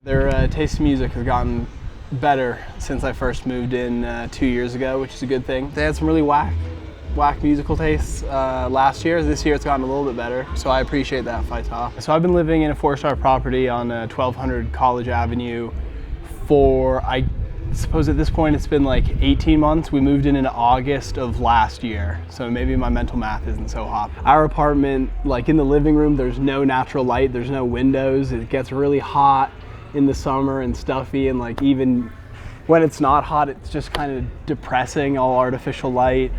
Their taste in music has gotten better since I first moved in 2 years ago, which is a good thing. They had some really whack musical tastes last year. This year it's gotten a little bit better, so I appreciate that, Foustar. So I've been living in a Fourstar property on 1200 College Avenue for, I suppose at this point it's been like 18 months. We moved in August of last year, so maybe my mental math isn't so hot. Our apartment, like in the living room, there's no natural light, there's no windows. It gets really hot in the summer and stuffy, and like even when it's not hot, it's just kind of depressing, all artificial light.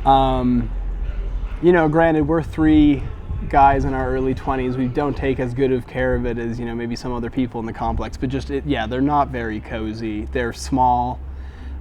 You know, granted, we're three guys in our early 20s. We don't take as good of care of it as, you know, maybe some other people in the complex, but just, yeah, they're not very cozy. They're small,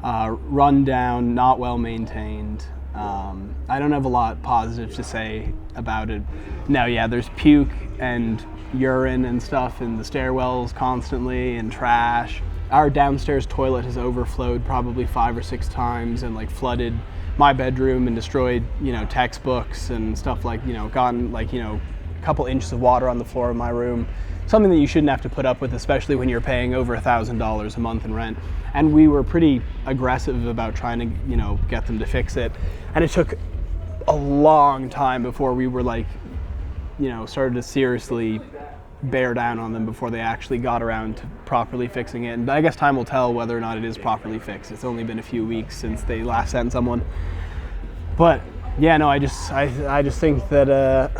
run down, not well maintained. I don't have a lot positive to say about it. No, yeah, there's puke and urine and stuff in the stairwells constantly, and trash. Our downstairs toilet has overflowed probably 5 or 6 times and like flooded my bedroom and destroyed, you know, textbooks and stuff, like, you know, gotten like, you know, a couple inches of water on the floor of my room. Something that you shouldn't have to put up with, especially when you're paying over $1,000 a month in rent. And we were pretty aggressive about trying to, you know, get them to fix it. And it took a long time before we were like, you know, started to seriously bear down on them before they actually got around to properly fixing it. And I guess time will tell whether or not it is properly fixed. It's only been a few weeks since they last sent someone. But yeah, no, I just think that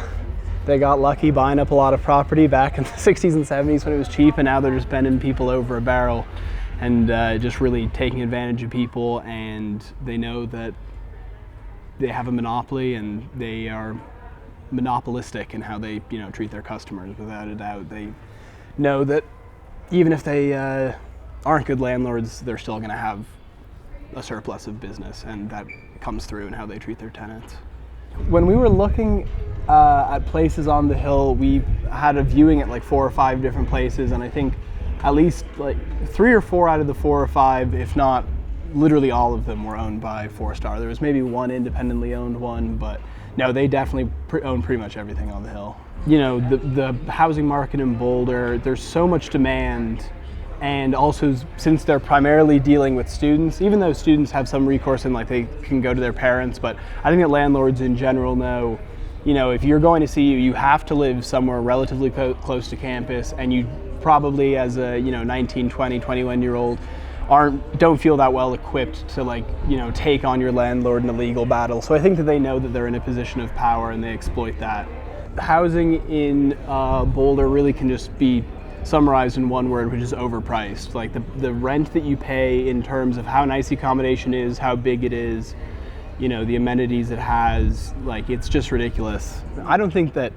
they got lucky buying up a lot of property back in the 60s and 70s when it was cheap, and now they're just bending people over a barrel and just really taking advantage of people. And they know that they have a monopoly, and they are monopolistic in how they, you know, treat their customers. Without a doubt, they know that even if they aren't good landlords, they're still going to have a surplus of business, and that comes through in how they treat their tenants. When we were looking at places on the hill, we had a viewing at like 4 or 5 different places, and I think at least like 3 or 4 out of the 4 or 5, if not literally all of them, were owned by Fourstar. There was maybe one independently owned one, but no, they definitely own pretty much everything on the hill. You know, the housing market in Boulder, there's so much demand, and also since they're primarily dealing with students, even though students have some recourse and like they can go to their parents, but I think that landlords in general know, you know, if you're going to see you have to live somewhere relatively close to campus, and you probably as a, you know, 19, 20, 21-year-old don't feel that well equipped to, like, you know, take on your landlord in a legal battle. So I think that they know that they're in a position of power, and they exploit that. Housing in Boulder really can just be summarized in one word, which is overpriced. Like the rent that you pay in terms of how nice the accommodation is, how big it is, you know, the amenities it has, like, it's just ridiculous. I don't think that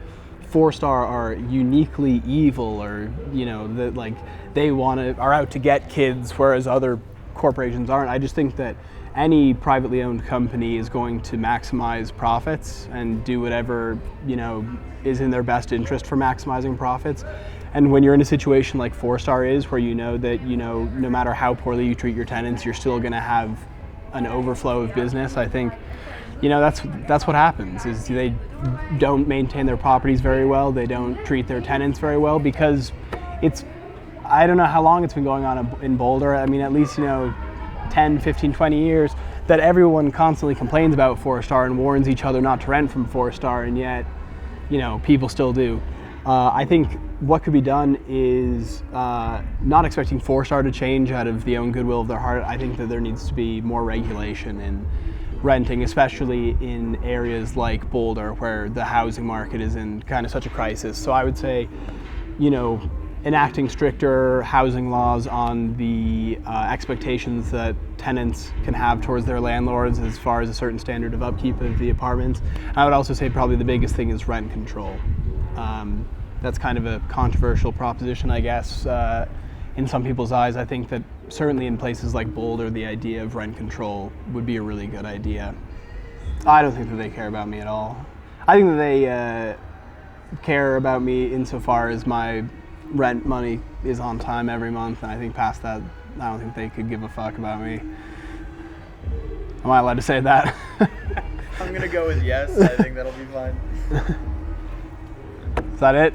Fourstar are uniquely evil, or, you know, that like they are out to get kids, whereas other corporations aren't. I just think that any privately owned company is going to maximize profits and do whatever, you know, is in their best interest for maximizing profits. And when you're in a situation like Fourstar is, where you know that, you know, no matter how poorly you treat your tenants, you're still going to have an overflow of business, I think, you know, that's what happens, is they don't maintain their properties very well. They don't treat their tenants very well, because it's, I don't know how long it's been going on in Boulder. I mean, at least, you know, 10, 15, 20 years that everyone constantly complains about Fourstar and warns each other not to rent from Fourstar, and yet, you know, people still do. I think what could be done is not expecting Fourstar to change out of the own goodwill of their heart. I think that there needs to be more regulation in renting, especially in areas like Boulder, where the housing market is in kind of such a crisis. So I would say, you know, enacting stricter housing laws on the expectations that tenants can have towards their landlords as far as a certain standard of upkeep of the apartments. I would also say probably the biggest thing is rent control. That's kind of a controversial proposition, I guess, in some people's eyes. I think that certainly in places like Boulder, the idea of rent control would be a really good idea. I don't think that they care about me at all. I think that they care about me insofar as my rent money is on time every month, and I think past that, I don't think they could give a fuck about me. Am I allowed to say that? I'm gonna go with yes. I think that'll be fine. Is that it?